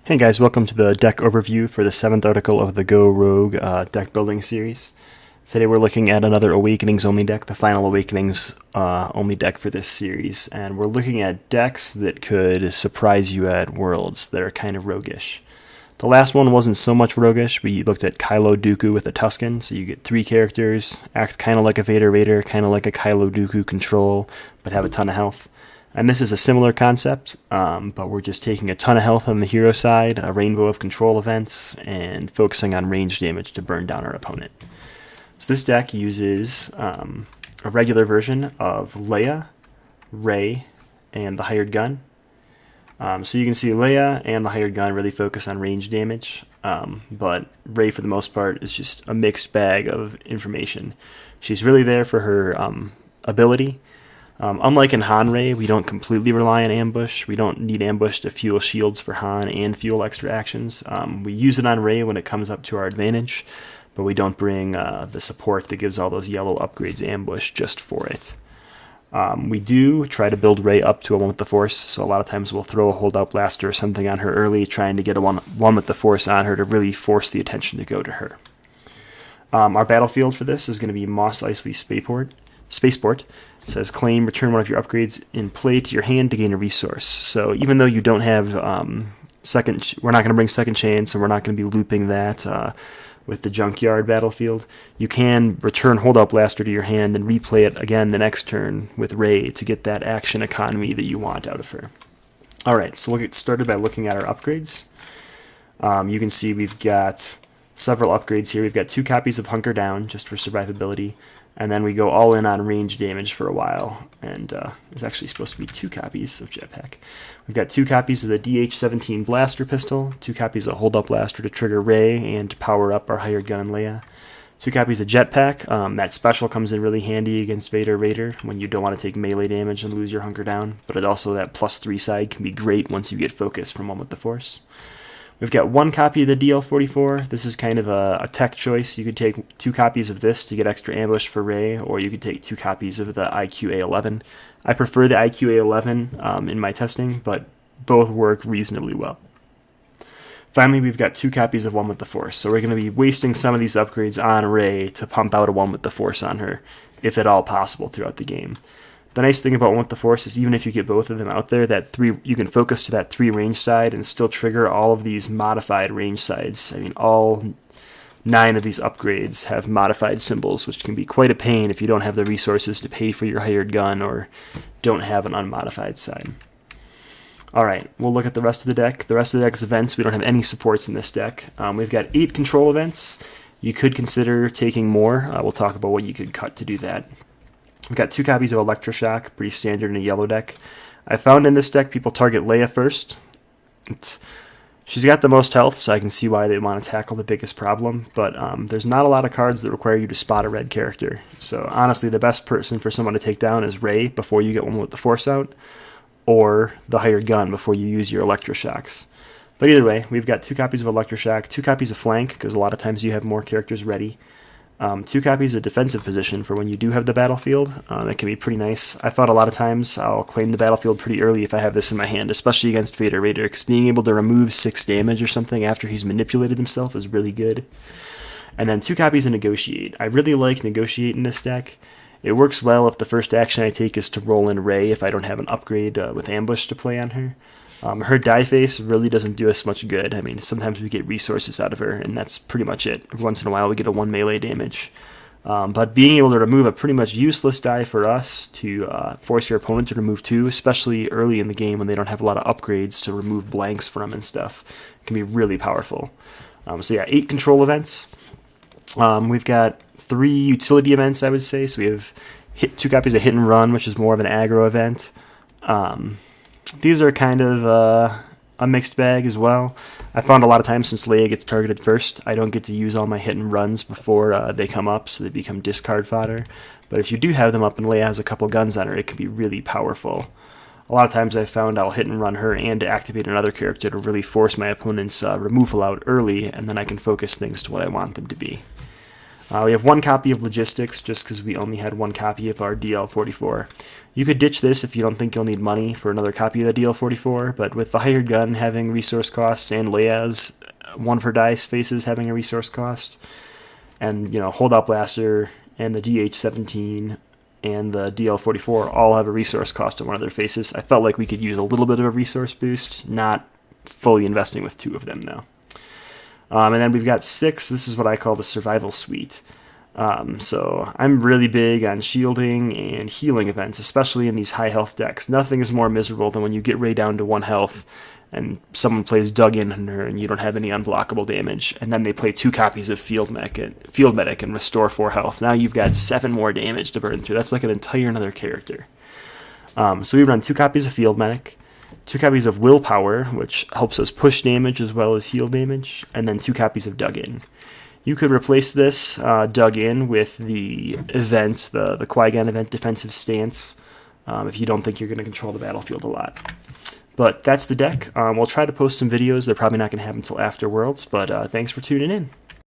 Hey guys, welcome to the deck overview for the 7th article of the Go Rogue deck building series. Today we're looking at another Awakenings only deck, the final Awakenings only deck for this series, and we're looking at decks that could surprise you at Worlds that are kind of roguish. The last one wasn't so much roguish. We looked at Kylo Dooku with a Tusken, so you get 3 characters, act kind of like a Vader Raider, kind of like a Kylo Dooku control, but have a ton of health. And this is a similar concept, but we're just taking a ton of health on the hero side, a rainbow of control events, and focusing on range damage to burn down our opponent. So this deck uses a regular version of Leia, Rey, and the Hired Gun. So you can see Leia and the Hired Gun really focus on range damage, but Rey for the most part is just a mixed bag of information. She's really there for her ability. Unlike in Han Rey, we don't completely rely on ambush. We don't need ambush to fuel shields for Han and fuel extra actions. We use it on Rey when it comes up to our advantage, but we don't bring the support that gives all those yellow upgrades ambush just for it. We do try to build Rey up to a 1 with the Force, so a lot of times we'll throw a Holdout Blaster or something on her early, trying to get a 1 with the Force on her to really force the attention to go to her. Our battlefield for this is going to be Mos Eisley Spaceport. It says claim, return one of your upgrades in play to your hand to gain a resource. So even though you don't have we're not going to bring second chance, and we're not going to be looping that with the Junkyard battlefield, you can return Holdout Blaster to your hand and replay it again the next turn with Rey to get that action economy that you want out of her. Alright, so we'll get started by looking at our upgrades. You can see we've got several upgrades here. We've got 2 copies of Hunker Down just for survivability. And then we go all in on range damage for a while, and there's actually supposed to be 2 copies of Jetpack. We've got 2 copies of the DH-17 Blaster Pistol, 2 copies of Hold Up Blaster to trigger Rey and to power up our Hired Gun and Leia, 2 copies of Jetpack. That special comes in really handy against Vader Raider when you don't want to take melee damage and lose your Hunker Down, but it also, that +3 side can be great once you get focus from 1 with the Force. We've got 1 copy of the DL-44. This is kind of a tech choice. You could take 2 copies of this to get extra ambush for Rey, or you could take 2 copies of the IQ-A11. I prefer the IQ-A11 in my testing, but both work reasonably well. Finally, we've got 2 copies of 1 with the Force, so we're going to be wasting some of these upgrades on Rey to pump out a 1 with the Force on her, if at all possible throughout the game. The nice thing about 1 with the Force is even if you get both of them out there, that 3 you can focus to that 3 range side and still trigger all of these modified range sides. I mean, all 9 of these upgrades have modified symbols, which can be quite a pain if you don't have the resources to pay for your Hired Gun or don't have an unmodified side. Alright, we'll look at the rest of the deck. The rest of the deck's events, we don't have any supports in this deck. We've got 8 control events. You could consider taking more. We'll talk about what you could cut to do that. We've got 2 copies of Electroshock, pretty standard in a yellow deck. I found in this deck people target Leia first. She's got the most health, so I can see why they want to tackle the biggest problem, but there's not a lot of cards that require you to spot a red character. So honestly, the best person for someone to take down is Rey before you get 1 with the Force out, or the Hired Gun before you use your Electroshocks. But either way, we've got 2 copies of Electroshock, 2 copies of Flank, because a lot of times you have more characters ready. 2 copies of defensive position for when you do have the battlefield. It can be pretty nice. I found a lot of times I'll claim the battlefield pretty early if I have this in my hand, especially against Vader Raider, because being able to remove 6 damage or something after he's manipulated himself is really good. And then 2 copies of Negotiate. I really like Negotiate in this deck. It works well if the first action I take is to roll in Rey if I don't have an upgrade with Ambush to play on her. Her die face really doesn't do us much good. I mean, sometimes we get resources out of her, and that's pretty much it. Every once in a while we get a 1 melee damage. But being able to remove a pretty much useless die for us to force your opponent to remove 2, especially early in the game when they don't have a lot of upgrades to remove blanks from and stuff, can be really powerful. So yeah, 8 control events. We've got 3 utility events, I would say. So we have 2 copies of Hit and Run, which is more of an aggro event. These are kind of a mixed bag as well. I found a lot of times since Leia gets targeted first, I don't get to use all my hit and runs before they come up, so they become discard fodder. But if you do have them up and Leia has a couple guns on her, it can be really powerful. A lot of times I've found I'll hit and run her and activate another character to really force my opponent's removal out early, and then I can focus things to what I want them to be. We have one copy of Logistics just because we only had one copy of our DL44. You could ditch this if you don't think you'll need money for another copy of the DL44, but with the Hired Gun having resource costs and Leia's one for dice faces having a resource cost, and Holdout Blaster and the DH-17 and the DL44 all have a resource cost on one of their faces, I felt like we could use a little bit of a resource boost, not fully investing with two of them though. And then we've got 6. This is what I call the Survival Suite. So I'm really big on shielding and healing events, especially in these high health decks. Nothing is more miserable than when you get Rey down to 1 health and someone plays Dug In on her and you don't have any unblockable damage, and then they play 2 copies of Field Medic and restore 4 health. Now you've got 7 more damage to burn through. That's like an entire another character. So we run 2 copies of Field Medic, 2 copies of Willpower, which helps us push damage as well as heal damage, and then 2 copies of Dug In. You could replace this Dug In with the event, the Qui-Gon event Defensive Stance, if you don't think you're going to control the battlefield a lot. But that's the deck. We'll try to post some videos. They're probably not going to happen until after Worlds, but thanks for tuning in.